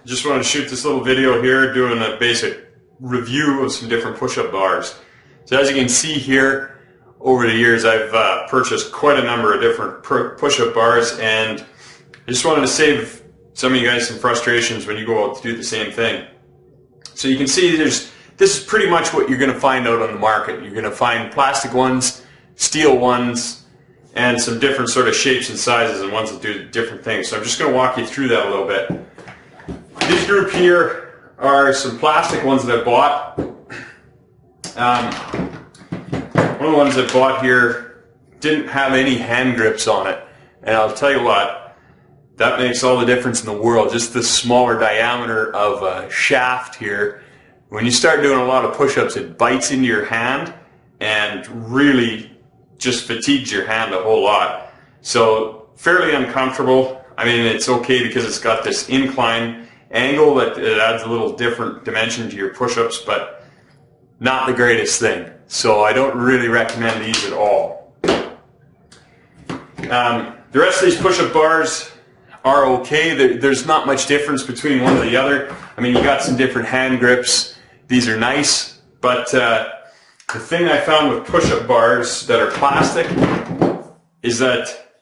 Just wanted to shoot this little video here doing a basic review of some different push-up bars. So as you can see here, over the years I've purchased quite a number of different push-up bars, and I just wanted to save some of you guys some frustrations when you go out to do the same thing. So you can see this is pretty much what you're going to find out on the market. You're going to find plastic ones, steel ones, and some different sort of shapes and sizes and ones that do different things. So I'm just going to walk you through that a little bit. This group here are some plastic ones that I bought. One of the ones I bought here didn't have any hand grips on it, and I'll tell you what, that makes all the difference in the world. Just the smaller diameter of a shaft here, when you start doing a lot of push-ups, it bites into your hand and really just fatigues your hand a whole lot. So fairly uncomfortable. I mean, it's okay because it's got this incline angle that it adds a little different dimension to your push-ups, but not the greatest thing. So I don't really recommend these at all. The rest of these push-up bars are okay. There's not much difference between one or the other. I mean, you got some different hand grips. These are nice, but the thing I found with push-up bars that are plastic is that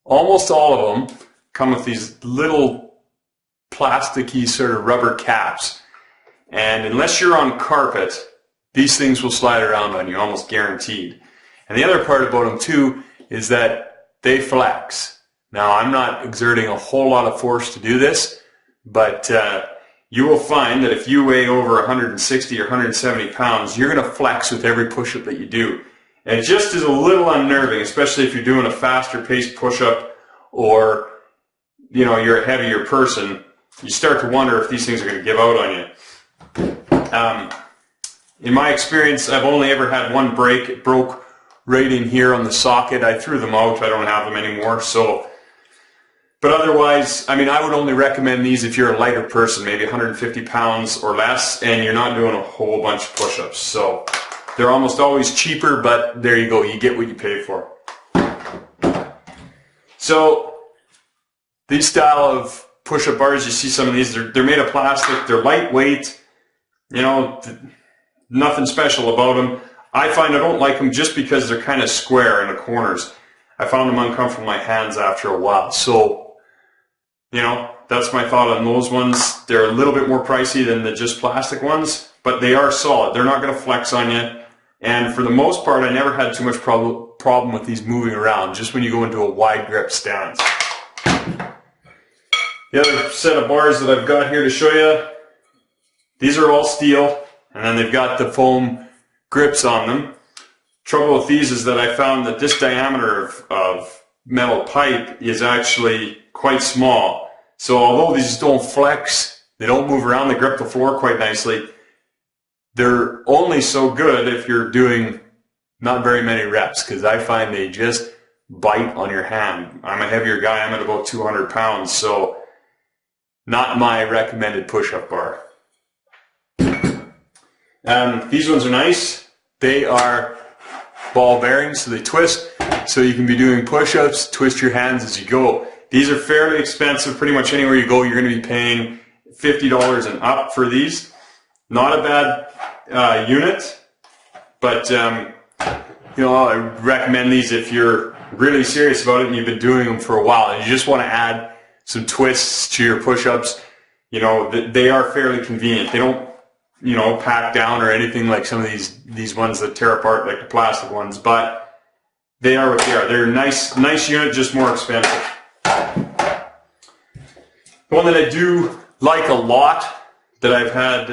almost all of them come with these little plasticky sort of rubber caps, and unless you're on carpet, these things will slide around on you, almost guaranteed. And the other part about them too is that they flex. Now, I'm not exerting a whole lot of force to do this, but you will find that if you weigh over 160 or 170 pounds, you're going to flex with every push-up that you do. And it just is a little unnerving, especially if you're doing a faster paced push-up, or you're a heavier person. You start to wonder if these things are going to give out on you. In my experience, I've only ever had one break. It broke right in here on the socket. I threw them out. I don't have them anymore. But otherwise, I mean, I would only recommend these if you're a lighter person, maybe 150 pounds or less, and you're not doing a whole bunch of push-ups. So they're almost always cheaper, but there you go. You get what you pay for. So these style of push-up bars, you see some of these, they're made of plastic. They're lightweight. Nothing special about them. I find I don't like them just because they're kind of square in the corners. I found them uncomfortable in my hands after a while. So, that's my thought on those ones. They're a little bit more pricey than the just plastic ones, but they are solid. They're not going to flex on you. And for the most part, I never had too much problem with these moving around, just when you go into a wide grip stance. The other set of bars that I've got here to show you, these are all steel, and then they've got the foam grips on them. Trouble with these is that I found that this diameter of metal pipe is actually quite small. So although these don't flex, they don't move around, they grip the floor quite nicely, they're only so good if you're doing not very many reps, because I find they just bite on your hand. I'm a heavier guy, I'm at about 200 pounds, so not my recommended push-up bar. These ones are nice. They are ball bearings, so they twist, so you can be doing push-ups, twist your hands as you go. These are fairly expensive. Pretty much anywhere you go, you're going to be paying $50 and up for these. Not a bad unit, but I recommend these if you're really serious about it and you've been doing them for a while and you just want to add some twists to your push-ups. They are fairly convenient. They don't pack down or anything like some of these ones that tear apart like the plastic ones, but they are what they are. They're a nice unit, just more expensive. The one that I do like a lot, that I've had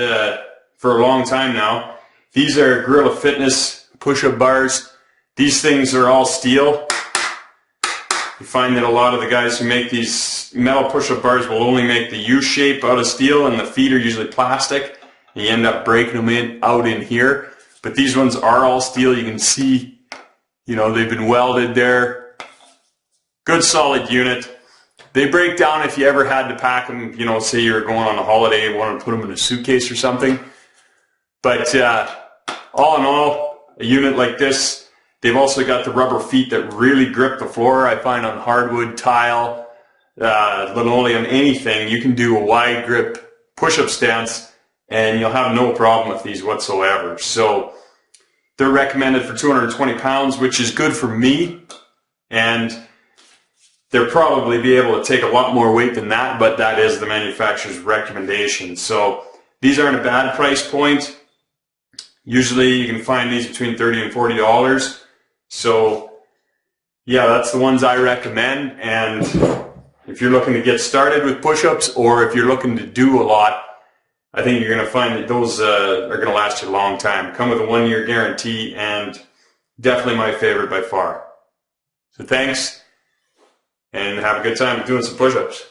for a long time now, these are Gorilla Fitness push-up bars. These things are all steel. You find that a lot of the guys who make these metal push-up bars will only make the U shape out of steel, and the feet are usually plastic. You end up breaking them out in here. But these ones are all steel. You can see, they've been welded there. Good solid unit. They break down if you ever had to pack them, say you're going on a holiday and want to put them in a suitcase or something. But all in all, a unit like this, they've also got the rubber feet that really grip the floor. I find on hardwood, tile, linoleum, anything, you can do a wide grip push-up stance and you'll have no problem with these whatsoever. So they're recommended for 220 pounds, which is good for me, and they'll probably be able to take a lot more weight than that, but that is the manufacturer's recommendation. So these aren't a bad price point. Usually you can find these between $30 and $40. So yeah, that's the ones I recommend. And if you're looking to get started with push-ups, or if you're looking to do a lot, I think you're going to find that those are going to last you a long time. Come with a 1-year guarantee, and definitely my favorite by far. So thanks, and have a good time doing some push-ups.